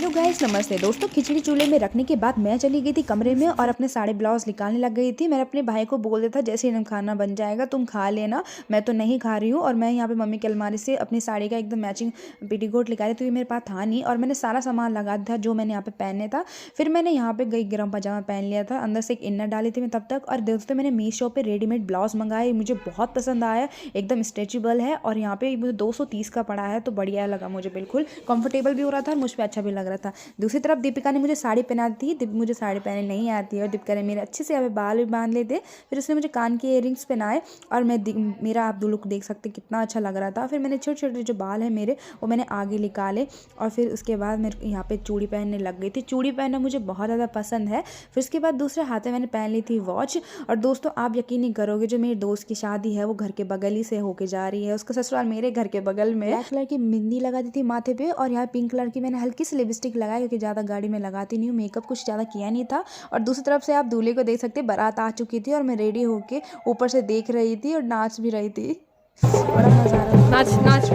Hello guys, नमस्ते दोस्तों। खिचड़ी चूल्हे में रखने के बाद मैं चली गई थी कमरे में और अपने सारे ब्लाउज निकालने लग गई थी। मैंने अपने भाई को बोल दिया था जैसे ही खाना बन जाएगा तुम खा लेना, मैं तो नहीं खा रही हूँ। और मैं यहाँ पे मम्मी की अलमारी से अपनी साड़ी का एकदम मैचिंग पेटीकोट निकाली, तो ये मेरे पास था नहीं और मैंने सारा सामान लगा दिया जो मैंने यहाँ पे पहनने था। फिर मैंने यहाँ पे गई गर्म पजामा पहन लिया था, अंदर से एक इनर डाली थी मैं तब तक। और दोस्तों मैंने मीशो पे रेडीमेड ब्लाउज मंगाए, मुझे बहुत पसंद आया, एकदम स्ट्रेचेबल है और यहाँ पे मुझे 230 का पड़ा है, तो बढ़िया लगा मुझे, बिल्कुल कंफर्टेबल भी हो रहा था और मुझ पर अच्छा भी लग रहा था। दूसरी तरफ दीपिका ने मुझे साड़ी पहना दी थी, मुझे साड़ी पहनने नहीं आती है और दीपिका ने मेरे अच्छे से यहाँ पे बाल भी बांध लेते। फिर उसने मुझे कान के इयररिंग्स पहनाए और मेरा आप दो लुक देख सकते कितना अच्छा लग रहा था। फिर मैंने छोटे छोटे जो बाल है मेरे वो मैंने आगे निकाले और फिर उसके बाद मेरे यहाँ पे चूड़ी पहनने लग गई थी। चूड़ी पहनना मुझे बहुत ज़्यादा पसंद है। फिर उसके बाद दूसरे हाथ में मैंने पहन ली थी वॉच। और दोस्तों आप यकीन नहीं करोगे, जो मेरे दोस्त की शादी है वो घर के बगल ही से होके जा रही है, उसका ससुराल मेरे घर के बगल में। ब्लैक कलर की बिंदी लगा दी थी माथे पे और यहाँ पिंक कलर की मैंने हल्की सी लिपस्टिक लगाई, क्योंकि ज़्यादा गाड़ी में लगाती नहीं हूँ, मेकअप कुछ ज़्यादा किया नहीं था। और दूसरी तरफ से आप दूल्हे को देख सकते, बारात आ चुकी थी और मैं रेडी होके ऊपर से देख रही थी और नाच भी रही थी। बड़ा मजा आ रहा था। नाच नाच।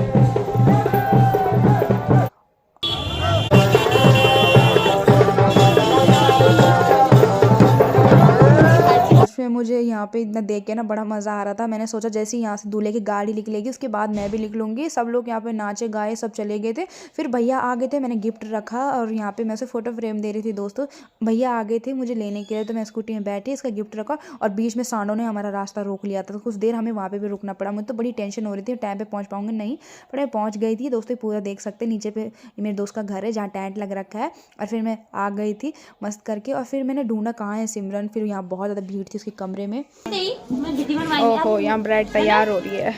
फिर मुझे यहाँ पे इतना देख के ना बड़ा मज़ा आ रहा था। मैंने सोचा जैसे ही यहाँ से दूल्हे की गाड़ी निकलेगी उसके बाद मैं भी निकलूँगी। सब लोग यहाँ पे नाचे गाए सब चले गए थे। फिर भैया आ गए थे, मैंने गिफ्ट रखा और यहाँ पे मैं उसे फ़ोटो फ्रेम दे रही थी। दोस्तों भैया आ गए थे मुझे लेने के लिए, तो मैं स्कूटी में बैठी, इसका गिफ्ट रखा और बीच में सांडों ने हमारा रास्ता रोक लिया था, तो कुछ देर हमें वहाँ पर भी रुकना पड़ा। मुझे तो बड़ी टेंशन हो रही थी टाइम पर पहुँच पाऊँगी नहीं, पर मैं पहुँच गई थी। दोस्तों पूरा देख सकते नीचे पे मेरे दोस्त का घर है जहाँ टेंट लग रखा है। और फिर मैं आ गई थी मस्त करके और फिर मैंने ढूंढा कहाँ है सिमरन। फिर यहाँ बहुत ज़्यादा भीड़ थी उसके कमरे में। ओहो, यहाँ ब्राइड तैयार हो रही है।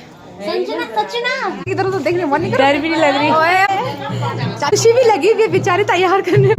इधर तो देखने मन नहीं कर, डर भी नहीं लग रही, खुशी भी लगी हुई बेचारी तैयार करने।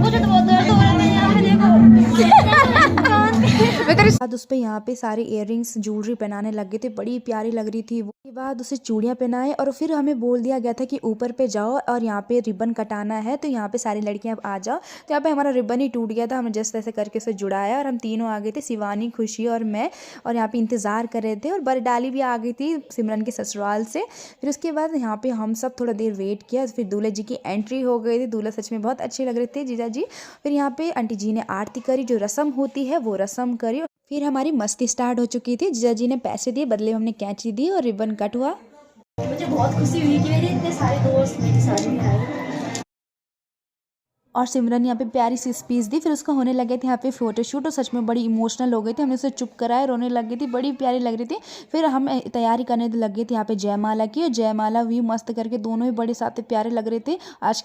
बाद उस पे यहाँ पे सारे इयररिंग्स ज्वेलरी पहनाने लग गए थे, बड़ी प्यारी लग रही थी। उसके बाद उसे चूड़ियाँ पहनाए और फिर हमें बोल दिया गया था कि ऊपर पे जाओ और यहाँ पे रिबन कटाना है, तो यहाँ पे सारी लड़कियाँ आ जाओ। तो यहाँ पे हमारा रिबन ही टूट गया था, हमने जस्ट ऐसे करके उसे जुड़ाया और हम तीनों आ गए थे, शिवानी, खुशी और मैं। और यहाँ पे इंतज़ार कर रहे थे और बरडाली भी आ गई थी सिमरन के ससुराल से। फिर उसके बाद यहाँ पे हम सब थोड़ा देर वेट किया, फिर दूल्हे जी की एंट्री हो गई थी। दूल्हा सच में बहुत अच्छे लग रहे थे, जीजा जी। फिर यहाँ पे आंटी जी ने आरती करी, जो रस्म होती है वो रस्म करी। फिर हमारी मस्ती स्टार्ट हो चुकी थी। जीजा जी ने पैसे दिए, बदले में हमने कैंची दी और रिबन कट हुआ। मुझे बहुत खुशी हुई कि मेरे इतने सारे दोस्त मेरी शादी में आए। और सिमरन यहाँ पे प्यारी सी स्पीच दी। फिर उसका होने लगे थे यहाँ पे फोटोशूट और सच में बड़ी इमोशनल हो गई थी। हमने उसे चुप कराया, रोने लग गई थी, बड़ी प्यारी लग रही थी। फिर हम तैयारी करने लग गए थे यहाँ पे जयमाला की, और जयमाला भी मस्त करके दोनों ही बड़े साथ प्यारे लग रहे थे। आज